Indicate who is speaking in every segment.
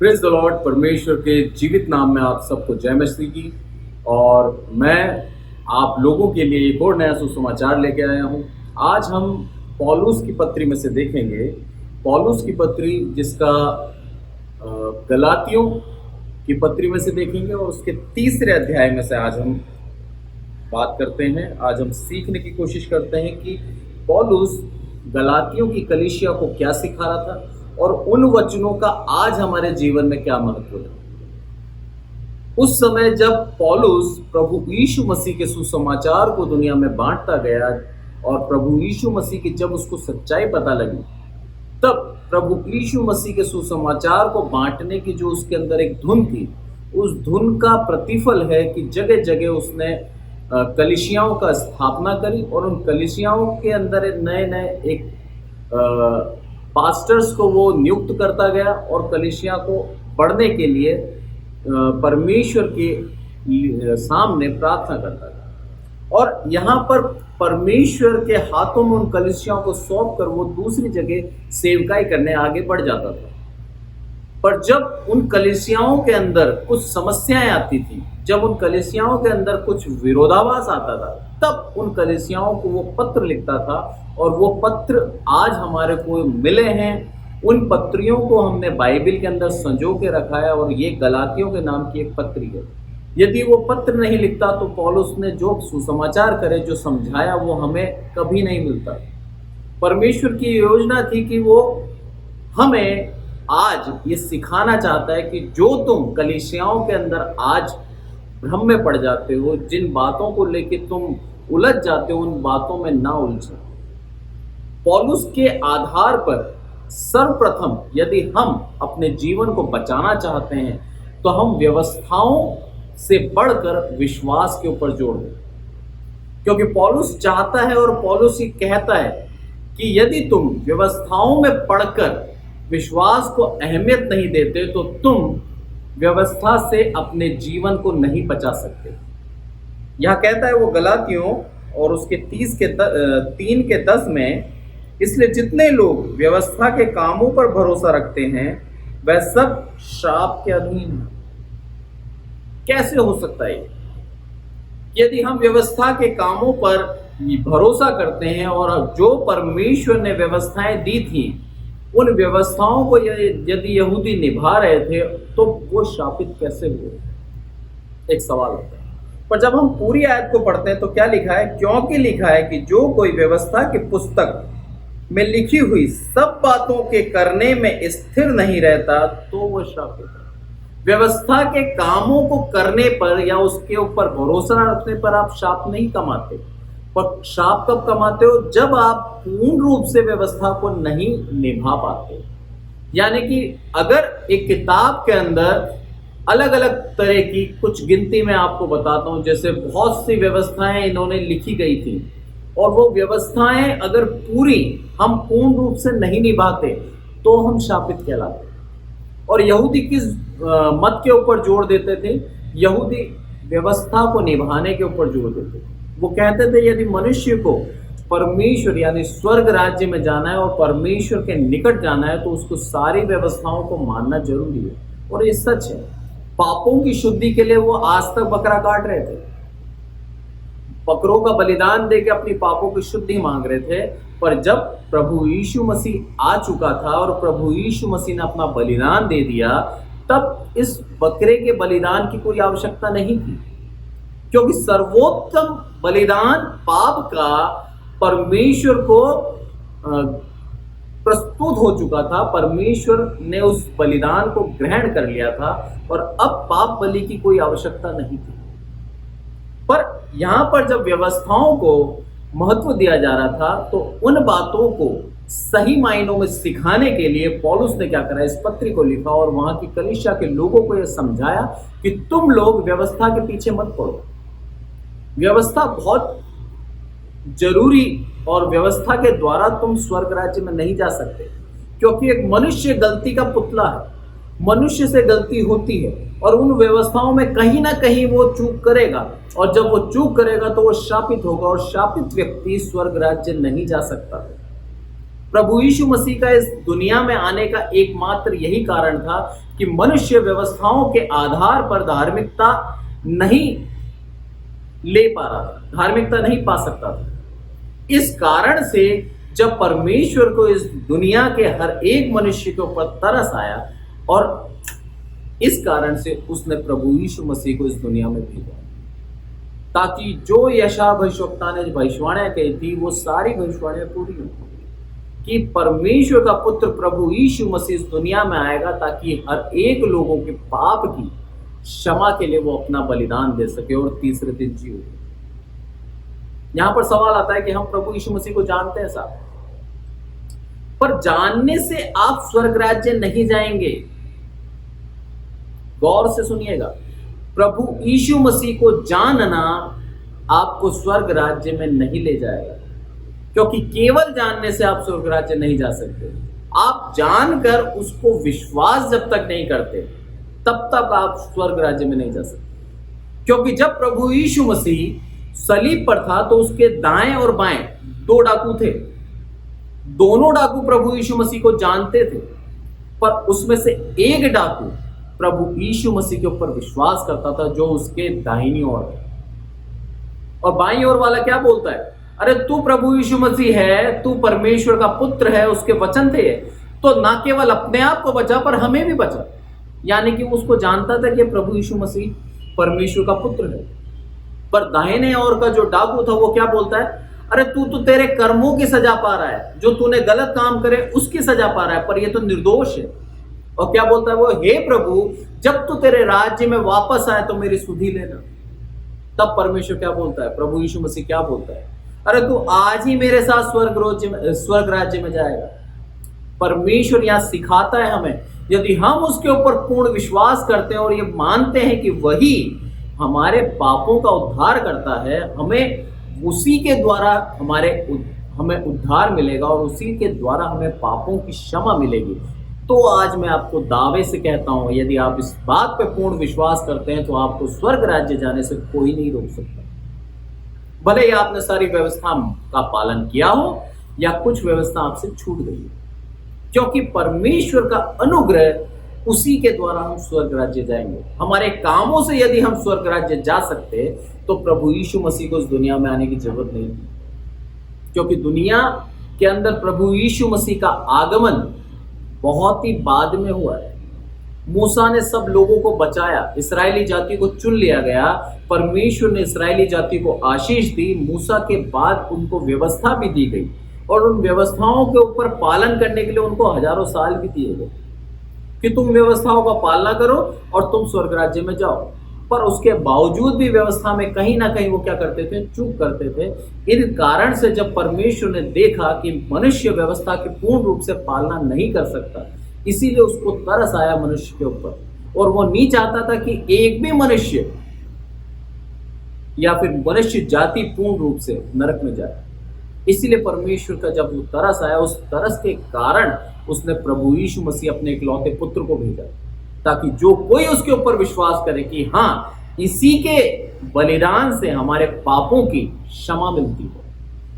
Speaker 1: Praise the Lord. परमेश्वर के जीवित नाम में आप सबको जय मसीह की। और मैं आप लोगों के लिए एक और नया सुसमाचार लेके आया हूं। आज हम पौलुस की पत्री में से देखेंगे। पौलुस की पत्री जिसका गलातियों की पत्री में से देखेंगे और उसके तीसरे अध्याय में से आज हम बात करते हैं। आज हम सीखने की कोशिश करते हैं कि पौलुस गलातियों की कलीसिया को क्या सिखा रहा था और उन वचनों का आज हमारे जीवन में क्या महत्व है। उस समय जब पौलुस प्रभु यीशु मसीह के सुसमाचार को दुनिया में बांटता गया और प्रभु यीशु मसीह की जब उसको सच्चाई पता लगी, तब प्रभु यीशु मसीह के सुसमाचार को बांटने की जो उसके अंदर एक धुन थी, उस धुन का प्रतिफल है कि जगह जगह उसने कलीसियाओं का स्थापना करी और उन कलीसियाओं के अंदर नए नए एक पास्टर्स को वो नियुक्त करता गया और कलीसिया को पढ़ने के लिए परमेश्वर के सामने प्रार्थना करता गया। और यहाँ पर परमेश्वर के हाथों में उन कलीसियाओं को सौंप कर वो दूसरी जगह सेवकाई करने आगे बढ़ जाता था। पर जब उन कलीसियाओं के अंदर कुछ समस्याएं आती थी, जब उन कलीसियाओं के अंदर कुछ विरोधाभास आता था, तब उन कलीसियाओं को वो पत्र लिखता था और वो पत्र आज हमारे को मिले हैं। उन पत्रियों को हमने बाइबल के अंदर संजो के रखा है और ये गलातियों के नाम की एक पत्री है। यदि वो पत्र नहीं लिखता तो पौलुस ने जो सुसमाचार करे, जो समझाया, वो हमें कभी नहीं मिलता। परमेश्वर की योजना थी कि वो हमें आज ये सिखाना चाहता है कि जो तुम कलीसियाओं के अंदर आज भ्रम में पड़ जाते हो, जिन बातों को लेके तुम उलझ जाते हो, उन बातों में ना उलझो। पौलुस के आधार पर सर्वप्रथम यदि हम अपने जीवन को बचाना चाहते हैं तो हम व्यवस्थाओं से बढ़कर विश्वास के ऊपर जोड़ दें, क्योंकि पौलुस चाहता है और पौलुस ही कहता है कि यदि तुम व्यवस्थाओं में पढ़कर विश्वास को अहमियत नहीं देते तो तुम व्यवस्था से अपने जीवन को नहीं बचा सकते। यह कहता है वो गलातियों और उसके 3:10 में, इसलिए जितने लोग व्यवस्था के कामों पर भरोसा रखते हैं वह सब श्राप के अधीन हैं। कैसे हो सकता है? यदि हम व्यवस्था के कामों पर भरोसा करते हैं और जो परमेश्वर ने व्यवस्थाएं दी थी, उन व्यवस्थाओं को यदि यहूदी निभा रहे थे तो वो शापित कैसे हुए? एक सवाल होता है। पर जब हम पूरी आयत को पढ़ते हैं तो क्या लिखा है? क्योंकि लिखा है कि जो कोई व्यवस्था की पुस्तक में लिखी हुई सब बातों के करने में स्थिर नहीं रहता तो वो शापित है। व्यवस्था के कामों को करने पर या उसके ऊपर भरोसा रखने पर आप शाप नहीं कमाते, पर शाप कब कमाते हो? जब आप पूर्ण रूप से व्यवस्था को नहीं निभा पाते। यानी कि अगर एक किताब के अंदर अलग अलग तरह की, कुछ गिनती में आपको बताता हूं, जैसे बहुत सी व्यवस्थाएं इन्होंने लिखी गई थी और वो व्यवस्थाएं अगर पूरी हम पूर्ण रूप से नहीं निभाते तो हम शापित कहलाते। और यहूदी किस मत के ऊपर जोर देते थे? यहूदी व्यवस्था को निभाने के ऊपर जोर देते थे। वो कहते थे यदि मनुष्य को परमेश्वर यानी स्वर्ग राज्य में जाना है और परमेश्वर के निकट जाना है तो उसको सारी व्यवस्थाओं को मानना जरूरी है। और ये सच है। पापों की शुद्धि के लिए वो आज तक बकरा काट रहे थे, बकरों का बलिदान देके अपनी पापों की शुद्धि मांग रहे थे। पर जब प्रभु यीशु मसीह आ चुका था और प्रभु यीशु मसीह ने अपना बलिदान दे दिया, तब इस बकरे के बलिदान की कोई आवश्यकता नहीं थी, क्योंकि सर्वोत्तम बलिदान पाप का परमेश्वर को प्रस्तुत हो चुका था। परमेश्वर ने उस बलिदान को ग्रहण कर लिया था और अब पाप बलि की कोई आवश्यकता नहीं थी। पर यहाँ पर जब व्यवस्थाओं को महत्व दिया जा रहा था तो उन बातों को सही मायनों में सिखाने के लिए पौलुस ने क्या करा? इस पत्री को लिखा और वहां की कलीसिया के लोगों को यह समझाया कि तुम लोग व्यवस्था के पीछे मत पड़ो। व्यवस्था बहुत जरूरी और व्यवस्था के द्वारा तुम स्वर्ग राज्य में नहीं जा सकते, क्योंकि एक मनुष्य गलती का पुतला है। मनुष्य से गलती होती है और उन व्यवस्थाओं में कहीं ना कहीं वो चूक करेगा और जब वो चूक करेगा तो वो शापित होगा और शापित व्यक्ति स्वर्ग राज्य नहीं जा सकता। प्रभु यीशु मसीह का इस दुनिया में आने का एकमात्र यही कारण था कि मनुष्य व्यवस्थाओं के आधार पर धार्मिकता नहीं ले पा रहा था, धार्मिकता नहीं पा सकता था। इस कारण से जब परमेश्वर को इस दुनिया के हर एक मनुष्य के ऊपर तरस आया और इस कारण से उसने प्रभु यीशु मसीह को इस दुनिया में भेजा, ताकि जो यशायाह भविष्यवक्ता ने भविष्यवाणियां कही थी वो सारी भविष्यवाणियां पूरी हो कि परमेश्वर का पुत्र प्रभु यीशु मसीह इस दुनिया में आएगा ताकि हर एक लोगों के पाप की क्षमा के लिए वो अपना बलिदान दे सके और तीसरे दिन जी उठे। यहां पर सवाल आता है कि हम प्रभु यीशु मसीह को जानते हैं साहब, पर जानने से आप स्वर्ग राज्य नहीं जाएंगे। गौर से सुनिएगा, प्रभु यीशु मसीह को जानना आपको स्वर्ग राज्य में नहीं ले जाएगा, क्योंकि केवल जानने से आप स्वर्ग राज्य नहीं जा सकते। आप जानकर उसको विश्वास जब तक नहीं करते तब तक आप स्वर्ग राज्य में नहीं जा सकते। क्योंकि जब प्रभु यीशु मसीह सलीब पर था तो उसके दाएं और बाएं दो डाकू थे। दोनों डाकू प्रभु यीशु मसीह को जानते थे, पर उसमें से एक डाकू प्रभु यीशु मसीह के ऊपर विश्वास करता था जो उसके दाहिनी ओर है, और बाईं ओर वाला क्या बोलता है, अरे तू प्रभु यीशु मसीह है, तू परमेश्वर का पुत्र है, उसके वचन थे, तो ना केवल अपने आप को बचा पर हमें भी बचा। यानी कि उसको जानता था कि प्रभु यीशु मसीह परमेश्वर का पुत्र है। पर दाहिने ओर का जो डाकू था वो क्या बोलता है, अरे तू तो तेरे कर्मों की सजा पा रहा है, जो तूने गलत काम करे उसकी सजा पा रहा है, पर ये तो निर्दोष है। और क्या बोलता है वो, हे प्रभु जब तू तेरे राज्य में वापस आए तो मेरी सुधि लेना। तब परमेश्वर क्या बोलता है, प्रभु यीशु मसीह क्या बोलता है, अरे तू आज ही मेरे साथ स्वर्ग राज्य में जाएगा। परमेश्वर यहाँ सिखाता है हमें, यदि हम उसके ऊपर पूर्ण विश्वास करते हैं और ये मानते हैं कि वही हमारे पापों का उद्धार करता है, हमें उसी के द्वारा हमें उद्धार मिलेगा और उसी के द्वारा हमें पापों की क्षमा मिलेगी। तो आज मैं आपको दावे से कहता हूं, यदि आप इस बात पे पूर्ण विश्वास करते हैं तो आपको स्वर्ग राज्य जाने से कोई नहीं रोक सकता। भले ही आपने सारी व्यवस्था का पालन किया हो या कुछ व्यवस्था आपसे छूट गई हो, क्योंकि परमेश्वर का अनुग्रह उसी के द्वारा हम स्वर्ग राज्य जाएंगे। हमारे कामों से यदि हम स्वर्ग राज्य जा सकते तो प्रभु यीशु मसीह को इस दुनिया में आने की जरूरत नहीं थी, क्योंकि दुनिया के अंदर प्रभु यीशु मसीह का आगमन बहुत ही बाद में हुआ है। मूसा ने सब लोगों को बचाया, इस्राएली जाति को चुन लिया गया, परमेश्वर ने इस्राएली जाति को आशीष दी, मूसा के बाद उनको व्यवस्था भी दी गई और उन व्यवस्थाओं के ऊपर पालन करने के लिए उनको हजारों साल भी दिए गए कि तुम व्यवस्थाओं का पालना करो और तुम स्वर्ग राज्य में जाओ। पर उसके बावजूद भी व्यवस्था में कहीं ना कहीं वो क्या करते थे, चूक करते थे। इन कारण से जब परमेश्वर ने देखा कि मनुष्य व्यवस्था की पूर्ण रूप से पालना नहीं कर सकता, इसीलिए उसको तरस आया मनुष्य के ऊपर, और वो नहीं चाहता था कि एक भी मनुष्य या फिर मनुष्य जाति पूर्ण रूप से नरक में जाए। इसीलिए परमेश्वर का जब वो तरस आया, उस तरस के कारण उसने प्रभु यीशु मसीह अपने इकलौते पुत्र को भेजा, ताकि जो कोई उसके ऊपर विश्वास करे कि हाँ, इसी के बलिदान से हमारे पापों की क्षमा मिलती है,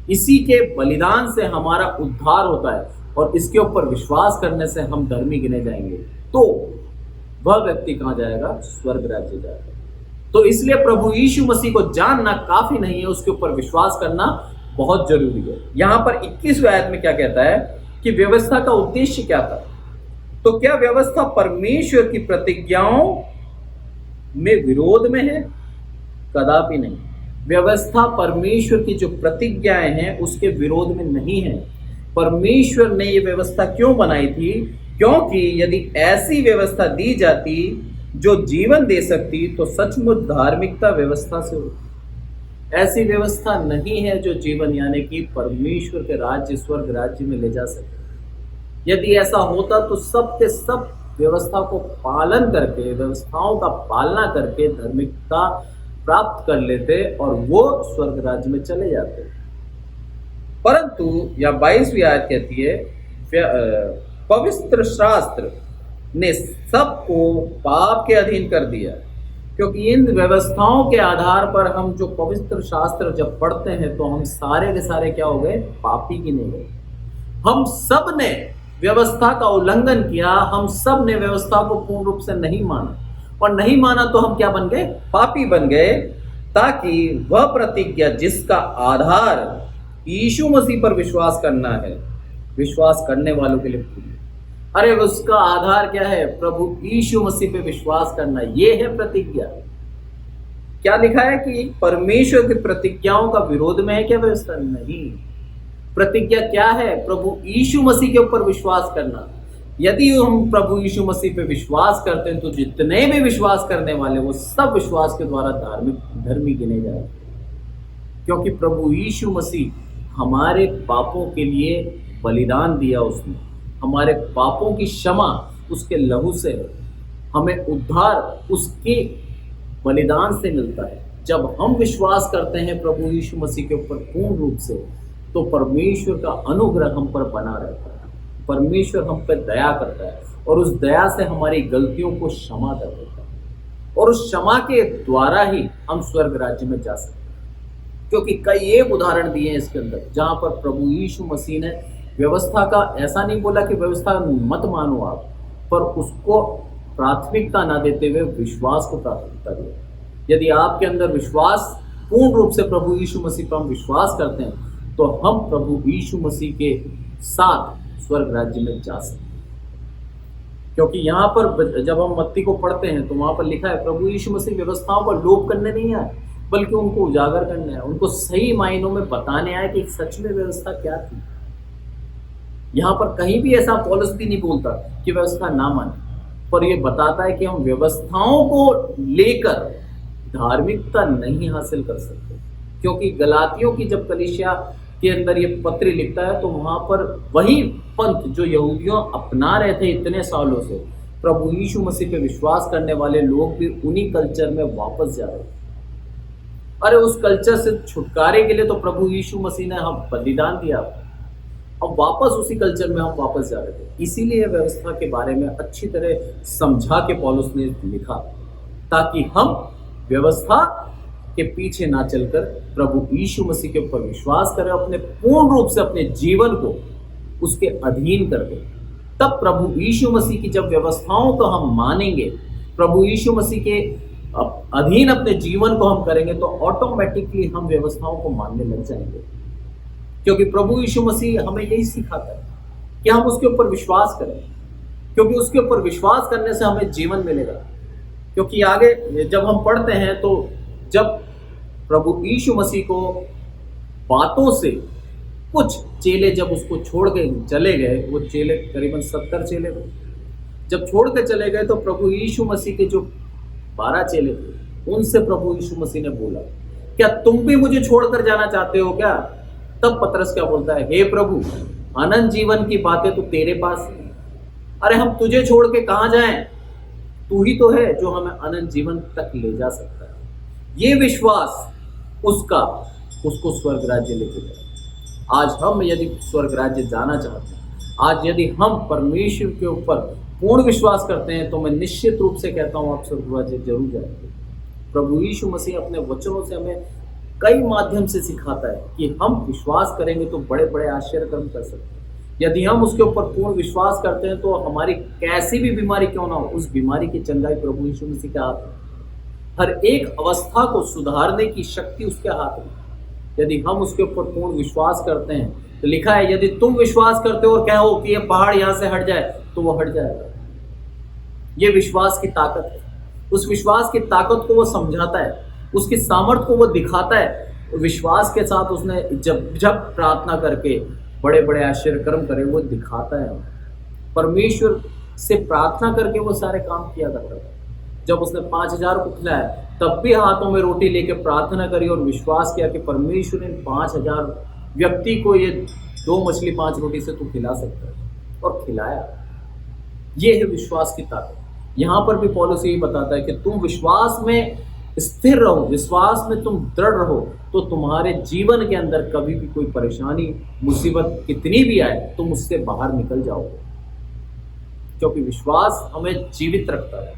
Speaker 1: इसी के बलिदान से हमारा उद्धार होता है और इसके ऊपर विश्वास करने से हम धर्मी गिने जाएंगे, तो वह व्यक्ति कहां जाएगा, स्वर्ग राज्य जाएगा। तो इसलिए प्रभु यीशु मसीह को जानना काफी नहीं है, उसके ऊपर विश्वास करना बहुत जरूरी है। यहां पर 21वें आयत में क्या कहता है कि व्यवस्था का उद्देश्य क्या था। तो क्या व्यवस्था परमेश्वर की प्रतिज्ञाओं में विरोध में है? कदापि नहीं। व्यवस्था परमेश्वर की जो प्रतिज्ञाएं हैं उसके विरोध में नहीं है। परमेश्वर ने ये व्यवस्था क्यों बनाई थी? क्योंकि यदि ऐसी व्यवस्था दी जाती जो जीवन दे सकती तो सचमुच धार्मिकता व्यवस्था से होती। ऐसी व्यवस्था नहीं है जो जीवन यानी कि परमेश्वर के राज्य, स्वर्ग राज्य में ले जा सके। यदि ऐसा होता तो सब के सब व्यवस्था को पालन करके, व्यवस्थाओं का पालना करके धार्मिकता प्राप्त कर लेते और वो स्वर्ग राज्य में चले जाते। परंतु या 22वीं आयत कहती है, पवित्र शास्त्र ने सबको पाप के अधीन कर दिया, क्योंकि इन व्यवस्थाओं के आधार पर हम जो पवित्र शास्त्र जब पढ़ते हैं तो हम सारे के सारे क्या हो गए, पापी गिने गए। हम सब ने व्यवस्था का उल्लंघन किया, हम सब ने व्यवस्था को पूर्ण रूप से नहीं माना, और नहीं माना तो हम क्या बन गए? पापी बन गए, ताकि वह प्रतिज्ञा जिसका आधार यीशु मसीह पर विश्वास करना है, विश्वास करने वालों के लिए पूरी। अरे उसका आधार क्या है? प्रभु यीशु मसीह पे विश्वास करना, ये है प्रतिज्ञा। क्या लिखा है कि परमेश्वर की प्रतिज्ञाओं का विरोध में है क्या व्यवस्था? नहीं। प्रतिज्ञा क्या है? प्रभु यीशु मसीह के ऊपर विश्वास करना। यदि हम प्रभु यीशु मसीह पे विश्वास करते हैं तो जितने भी विश्वास करने वाले वो सब विश्वास के द्वारा धर्मी गिने जाएंगे, क्योंकि प्रभु यीशु मसीह हमारे पापों के लिए बलिदान दिया, उसने हमारे पापों की क्षमा उसके लहू से है, हमें उद्धार उसके बलिदान से मिलता है। जब हम विश्वास करते हैं प्रभु यीशु मसीह के ऊपर पूर्ण रूप से, तो परमेश्वर का अनुग्रह हम पर बना रहता है, परमेश्वर हम पर दया करता है, और उस दया से हमारी गलतियों को क्षमा कर देता है, और उस क्षमा के द्वारा ही हम स्वर्ग राज्य में जा सकते हैं। क्योंकि कई एक उदाहरण दिए हैं इसके अंदर जहां पर प्रभु यीशु मसीह ने व्यवस्था का ऐसा नहीं बोला कि व्यवस्था मत मानो आप, पर उसको प्राथमिकता ना देते हुए विश्वास को प्राथमिकता दिया। यदि आपके अंदर विश्वास पूर्ण रूप से प्रभु यीशु मसीह पर हम विश्वास करते हैं, तो हम प्रभु यीशु मसीह के साथ स्वर्ग राज्य में जा सकते हैं। क्योंकि यहाँ पर जब हम मत्ती को पढ़ते हैं तो वहां पर लिखा है प्रभु यीशु मसीह व्यवस्थाओं पर लोप करने नहीं आए, बल्कि उनको उजागर करने आए, उनको सही मायनों में बताने आए कि सच में व्यवस्था क्या थी। यहाँ पर कहीं भी ऐसा पौलुस भी नहीं बोलता कि व्यवस्था ना माने, पर यह बताता है कि हम व्यवस्थाओं को लेकर धार्मिकता नहीं हासिल कर सकते। क्योंकि गलातियों की जब कलीसिया के अंदर ये पत्र लिखता है तो वहां पर वही पंथ जो यहूदियों अपना रहे थे इतने सालों से, प्रभु यीशु मसीह पे विश्वास करने वाले लोग भी उन्हीं कल्चर में वापस जा रहे थे। अरे उस कल्चर से छुटकारे के लिए तो प्रभु यीशु मसीह ने हम बलिदान दिया, अब वापस उसी कल्चर में हम वापस जा रहे थे। इसीलिए व्यवस्था के बारे में अच्छी तरह समझा के पौलुस ने लिखा, ताकि हम व्यवस्था के पीछे ना चलकर प्रभु यीशु मसीह के ऊपर विश्वास करें, अपने पूर्ण रूप से अपने जीवन को उसके अधीन कर दें। तब प्रभु यीशु मसीह की जब व्यवस्थाओं को हम मानेंगे, प्रभु यीशु मसीह के अधीन अपने जीवन को हम करेंगे, तो ऑटोमेटिकली हम व्यवस्थाओं को मानने लग जाएंगे। क्योंकि प्रभु यीशु मसीह हमें यही सिखाता है कि हम उसके ऊपर विश्वास करें, क्योंकि उसके ऊपर विश्वास करने से हमें जीवन मिलेगा। क्योंकि आगे जब हम पढ़ते हैं तो जब प्रभु यीशु मसीह को बातों से कुछ चेले जब उसको छोड़ के चले गए, वो चेले करीबन 70 चेले थे, जब छोड़ के चले गए तो प्रभु यीशु मसीह के जो 12 चेले थे उनसे प्रभु यीशु मसीह ने बोला, क्या तुम भी मुझे छोड़कर जाना चाहते हो क्या? तब पतरस क्या बोलता है, हे प्रभु, अनंत जीवन की बातें तो तेरे पास है, अरे हम तुझे छोड़ के कहाँ जाएं? तू ही तो है जो हमें अनंत जीवन तक ले जा सकता है। ये विश्वास उसको स्वर्ग राज्य लेके जाए। आज हम यदि स्वर्ग राज्य जाना चाहते हैं, आज यदि हम परमेश्वर के ऊपर पूर्ण विश्वास करते हैं, तो मैं निश्चित रूप से कहता हूँ आप स्वर्ग राज्य जरूर जाएंगे। प्रभु यीशु मसीह अपने वचनों से हमें कई माध्यम से सिखाता है कि हम विश्वास करेंगे तो बड़े बड़े आश्चर्य कर्म कर सकते हैं। यदि हम उसके ऊपर पूर्ण विश्वास करते हैं तो हमारी कैसी भी बीमारी क्यों ना हो, उस बीमारी की चंगाई प्रभु यीशु मसीह के हाथ में। हर एक अवस्था को सुधारने की शक्ति उसके हाथ में। यदि हम उसके ऊपर पूर्ण विश्वास करते हैं तो लिखा है, यदि तुम विश्वास करते हो और कहो कि ये पहाड़ यहाँ से हट जाए तो वो हट जाएगा। ये विश्वास की ताकत है। उस विश्वास की ताकत को वो समझाता है, उसकी सामर्थ्य को वो दिखाता है। विश्वास के साथ उसने जब प्रार्थना करके बड़े बड़े आश्चर्य कर्म करे, वो दिखाता है। परमेश्वर से प्रार्थना करके वो सारे काम किया करता था। जब उसने 5000 को खिलाया तब भी हाथों में रोटी लेके प्रार्थना करी और विश्वास किया कि परमेश्वर इन 5000 व्यक्ति को ये 2 मछली 5 रोटी से तू खिला सकता है, और खिलाया। ये है विश्वास की ताकत। यहाँ पर भी पौलुस यही बताता है कि तुम विश्वास में स्थिर रहो, विश्वास में तुम दृढ़ रहो, तो तुम्हारे जीवन के अंदर कभी भी कोई परेशानी मुसीबत कितनी भी आए तुम उससे बाहर निकल जाओगे। क्योंकि विश्वास हमें जीवित रखता है,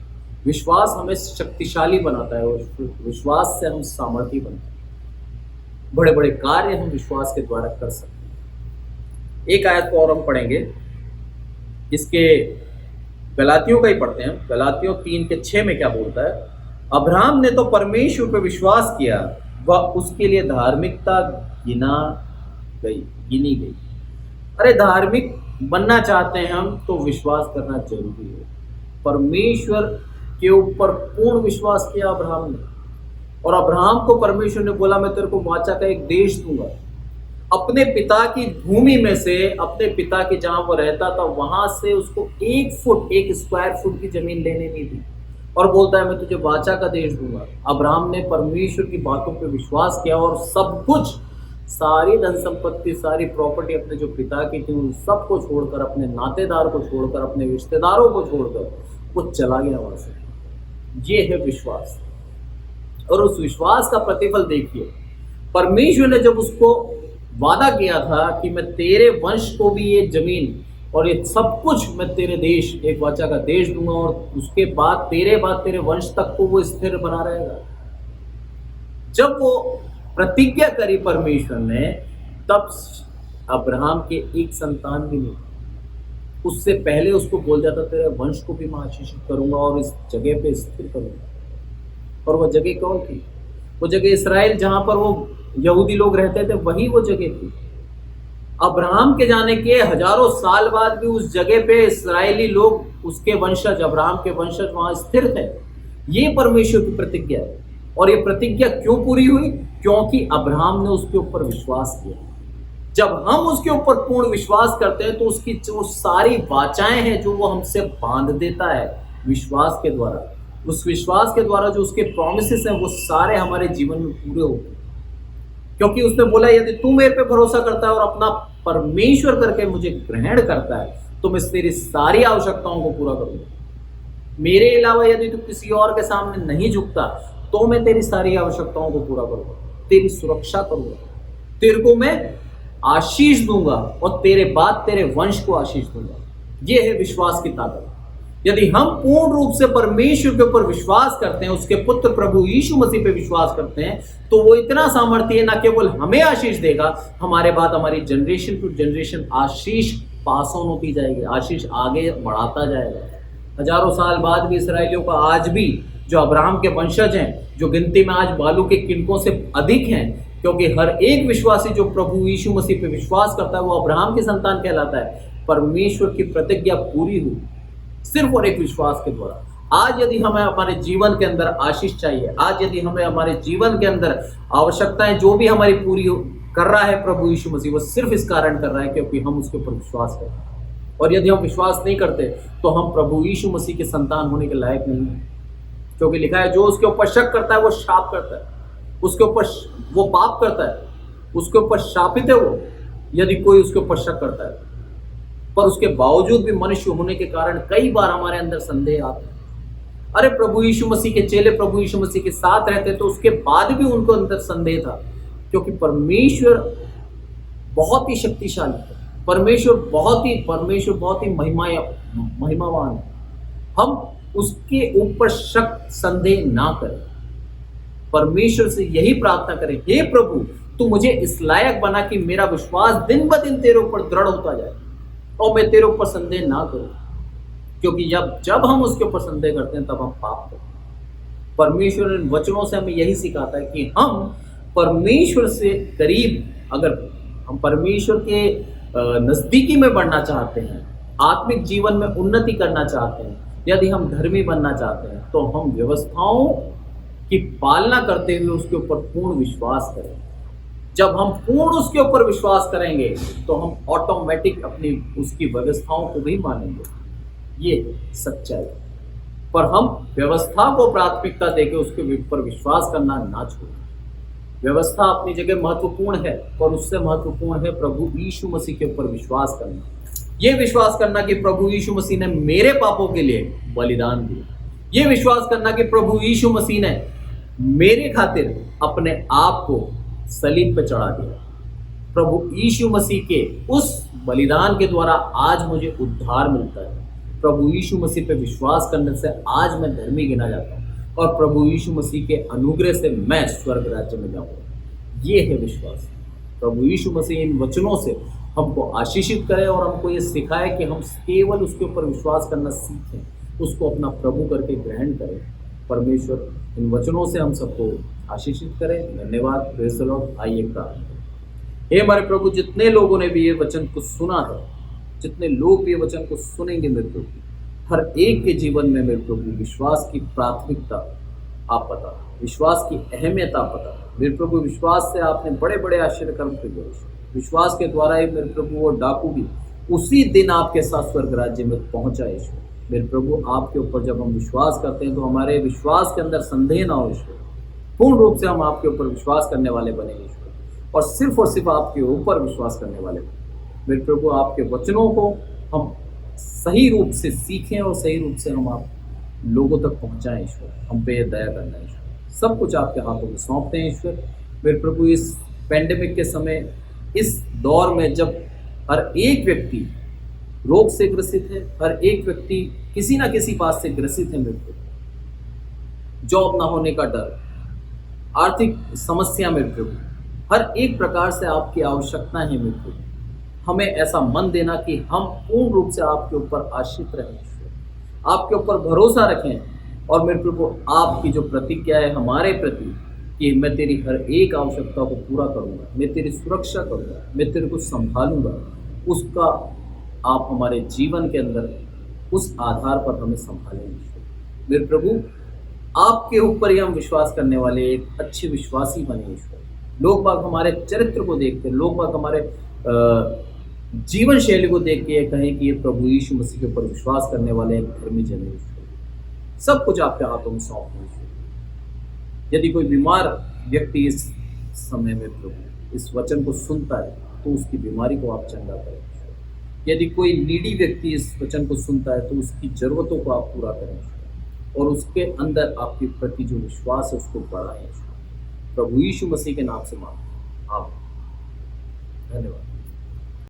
Speaker 1: विश्वास हमें शक्तिशाली बनाता है, और विश्वास से हम सामर्थ्य बनते हैं। बड़े बड़े कार्य हम विश्वास के द्वारा कर सकते हैं। एक आयत को और हम पढ़ेंगे, इसके गलातियों का ही पढ़ते हैं। गलातियों 3:6 में क्या बोलता है? अब्राहम ने तो परमेश्वर पर विश्वास किया, वह उसके लिए धार्मिकता गिनी गई। अरे धार्मिक बनना चाहते हैं हम तो विश्वास करना जरूरी है। परमेश्वर के ऊपर पूर्ण विश्वास किया अब्राहम ने, और अब्राहम को परमेश्वर ने बोला मैं तेरे को वाचा का एक देश दूंगा। अपने पिता की भूमि में से, अपने पिता की जहां वो रहता था वहां से उसको 1 स्क्वायर फुट की जमीन लेने नहीं दी, और बोलता है मैं तुझे वाचा का देश दूंगा। अब्राहम ने परमेश्वर की बातों पर विश्वास किया और सब कुछ, सारी धन संपत्ति, सारी प्रॉपर्टी अपने जो पिता की थी उन सबको छोड़कर, अपने नातेदार को छोड़कर, अपने रिश्तेदारों को छोड़कर वो चला गया वहां से। ये है विश्वास। और उस विश्वास का प्रतिफल देखिए, परमेश्वर ने जब उसको वादा किया था कि मैं तेरे वंश को भी ये जमीन और ये सब कुछ मैं तेरे देश, एक वाचा का देश दूंगा, और उसके बाद तेरे वंश तक को वो स्थिर बना रहेगा। जब वो प्रतिज्ञा करी परमेश्वर ने, तब अब्राहम के एक संतान भी नहीं, उससे पहले उसको बोल जाता तेरे वंश को भी मैं आशीषित करूंगा और इस जगह पे स्थिर करूंगा। और वो जगह कौन थी? वो जगह इस्राएल, जहां पर वो यहूदी लोग रहते थे, वही वो जगह थी। अब्राहम के जाने के हजारों साल बाद भी उस जगह पे इस्राएली लोग, उसके वंशज, अब्राहम के वंशज वहां स्थिर थे। ये परमेश्वर की प्रतिज्ञा है। और ये प्रतिज्ञा क्यों पूरी हुई? क्योंकि अब्राहम ने उसके ऊपर विश्वास किया। जब हम उसके ऊपर पूर्ण विश्वास करते हैं तो उसकी जो सारी वाचाएं हैं जो वो हमसे बांध देता है विश्वास के द्वारा, उस विश्वास के द्वारा जो उसके प्रॉमिसेस हैं वो सारे हमारे जीवन में पूरे होते हैं। क्योंकि उसने बोला यदि तू मेरे पे भरोसा करता है और अपना परमेश्वर करके मुझे ग्रहण करता है तो मैं तेरी सारी आवश्यकताओं को पूरा करूंगा। मेरे अलावा यदि तू किसी और के सामने नहीं झुकता तो मैं तेरी सारी आवश्यकताओं को पूरा करूंगा, तेरी सुरक्षा करूंगा, तेरे को मैं आशीष दूंगा और तेरे बाद तेरे वंश को आशीष दूंगा। यह है विश्वास की ताकत। यदि हम पूर्ण रूप से परमेश्वर के ऊपर विश्वास करते हैं, उसके पुत्र प्रभु यीशु मसीह पे विश्वास करते हैं, तो वो इतना सामर्थ्य है, ना केवल हमें आशीष देगा, हमारे बाद हमारी जनरेशन टू जनरेशन आशीष पास ऑन होती जाएगी, आशीष आगे बढ़ाता जाएगा। हजारों साल बाद भी इसराइलियों का आज भी जो अब्राहम के वंशज हैं, जो गिनती में आज बालू के किनकों से अधिक हैं, क्योंकि हर एक विश्वासी जो प्रभु यीशु मसीह पे विश्वास करता है वो अब्राहम की संतान कहलाता है। परमेश्वर की प्रतिज्ञा पूरी हुई सिर्फ और एक विश्वास के द्वारा। आज यदि हमें हमारे जीवन के अंदर आशीष चाहिए, आज यदि हमें हमारे जीवन के अंदर आवश्यकताएं जो भी हमारी पूरी कर रहा है प्रभु यीशु मसीह, वो सिर्फ इस कारण कर रहा है क्योंकि हम उसके ऊपर विश्वास करते हैं। और यदि हम विश्वास नहीं करते तो हम प्रभु यीशु मसीह के संतान होने के लायक नहीं है। क्योंकि लिखा है जो उसके ऊपर शक करता है वो शाप करता है, उसके ऊपर वो पाप करता है, उसके ऊपर शापित है वो, यदि कोई उसके ऊपर शक करता है। पर उसके बावजूद भी मनुष्य होने के कारण कई बार हमारे अंदर संदेह आता है। अरे प्रभु यीशु मसीह के चेले प्रभु यीशु मसीह के साथ रहते तो उसके बाद भी उनको अंदर संदेह था, क्योंकि परमेश्वर बहुत ही शक्तिशाली है, परमेश्वर बहुत ही महिमावान है। हम उसके ऊपर शक संदेह ना करें, परमेश्वर से यही प्रार्थना करें, हे प्रभु तू मुझे इस लायक बना कि मेरा विश्वास दिन ब दिन तेरे ऊपर दृढ़ होता जाए और मैं तेरे ऊपर संदेह ना करूं। क्योंकि जब हम उसके ऊपर संदेह करते हैं तब हम पाप करते हैं। परमेश्वर इन वचनों से हमें यही सिखाता है कि हम परमेश्वर से करीब, अगर हम परमेश्वर के नजदीकी में बढ़ना चाहते हैं, आत्मिक जीवन में उन्नति करना चाहते हैं, यदि हम धर्मी बनना चाहते हैं, तो हम व्यवस्थाओं की पालना करते हुए उसके ऊपर पूर्ण विश्वास करें। जब हम पूर्ण उसके ऊपर विश्वास करेंगे तो हम ऑटोमेटिक अपनी उसकी व्यवस्थाओं को भी मानेंगे। ये सच्चाई। पर हम व्यवस्था को प्राथमिकता देकर उसके ऊपर विश्वास करना ना छोड़ें। व्यवस्था अपनी जगह महत्वपूर्ण है, पर उससे महत्वपूर्ण है प्रभु यीशु मसीह के ऊपर विश्वास करना। ये विश्वास करना कि प्रभु यीशु मसीह ने मेरे पापों के लिए बलिदान दिया। ये विश्वास करना कि प्रभु यीशु मसीह ने मेरे खातिर अपने आप को सलीब पे चढ़ा दिया। प्रभु यीशु मसीह के उस बलिदान के द्वारा आज मुझे उद्धार मिलता है। प्रभु यीशु मसीह पे विश्वास करने से आज मैं धर्मी गिना जाता हूँ और प्रभु यीशु मसीह के अनुग्रह से मैं स्वर्ग राज्य में जाऊँगा। ये है विश्वास। प्रभु यीशु मसीह इन वचनों से हमको आशीषित करे और हमको ये सिखाए कि हम केवल उसके ऊपर विश्वास करना सीखें, उसको अपना प्रभु करके ग्रहण करें। परमेश्वर इन वचनों से हम सबको आशीषित करें। धन्यवाद। Praise the Lord. आइए प्रार्थना करें। हे हमारे प्रभु, जितने लोगों ने भी ये वचन को सुना है, जितने लोग भी ये वचन को सुनेंगे मेरे प्रभु, हर एक के जीवन में मेरे प्रभु विश्वास की प्राथमिकता आप बता, विश्वास की अहमियत आप बता। मेरे प्रभु, विश्वास से आपने बड़े बड़े आश्चर्य कर्म किए। विश्वास के द्वारा ही मेरे प्रभु वो डाकू भी उसी दिन आपके साथ स्वर्ग राज्य में पहुंचा। ईश्वर मेरे प्रभु, आपके ऊपर जब हम विश्वास करते हैं तो हमारे विश्वास के अंदर संदेह ना हो ईश्वर, पूर्ण रूप से हम आपके ऊपर विश्वास करने वाले बने ईश्वर, और सिर्फ आपके ऊपर विश्वास करने वाले बने। मेरे प्रभु, आपके वचनों को हम सही रूप से सीखें और सही रूप से हम आप लोगों तक पहुंचाएं ईश्वर। हम पे दया करना ईश्वर। सब कुछ आपके हाथों में सौंपते हैं ईश्वर। मेरे प्रभु, इस पेंडेमिक के समय, इस दौर में जब हर एक व्यक्ति रोग से ग्रसित है, हर एक व्यक्ति किसी ना किसी बात से ग्रसित है, मेरे प्रभु जॉब ना होने का डर, आर्थिक समस्या, मेरे प्रभु हर एक प्रकार से आपकी आवश्यकता है मेरे प्रभु। हमें ऐसा मन देना कि हम पूर्ण रूप से आपके ऊपर आश्रित रहें, आपके ऊपर भरोसा रखें। और मेरे प्रभु, आपकी जो प्रतिज्ञा है हमारे प्रति कि मैं तेरी हर एक आवश्यकता को पूरा करूंगा, मैं तेरी सुरक्षा करूंगा, मैं तेरे को संभालूंगा, उसका आप हमारे जीवन के अंदर उस आधार पर हमें संभालेंगे। मेरे प्रभु, आपके ऊपर ही हम विश्वास करने वाले एक अच्छे विश्वासी बने ईश्वर। लोग बाग हमारे चरित्र को देखते, लोग बाग हमारे जीवन शैली को देख के कहें कि ये प्रभु यीशु मसीह के ऊपर विश्वास करने वाले एक धर्मी जन है ईश्वर। सब कुछ आपके हाथों में सौंप दो ईश्वर। यदि कोई बीमार व्यक्ति इस समय में प्रभु इस वचन को सुनता है तो उसकी बीमारी को आप चंगा करें ईश्वर। यदि कोई नीडी व्यक्ति इस वचन को सुनता है तो उसकी जरूरतों को आप पूरा करें ईश्वर, और उसके अंदर आपके प्रति जो विश्वास है उसको बढ़ाएं ईश्वर। प्रभु यीशु मसीह के नाम से मांगते हैं, आमीन। धन्यवाद।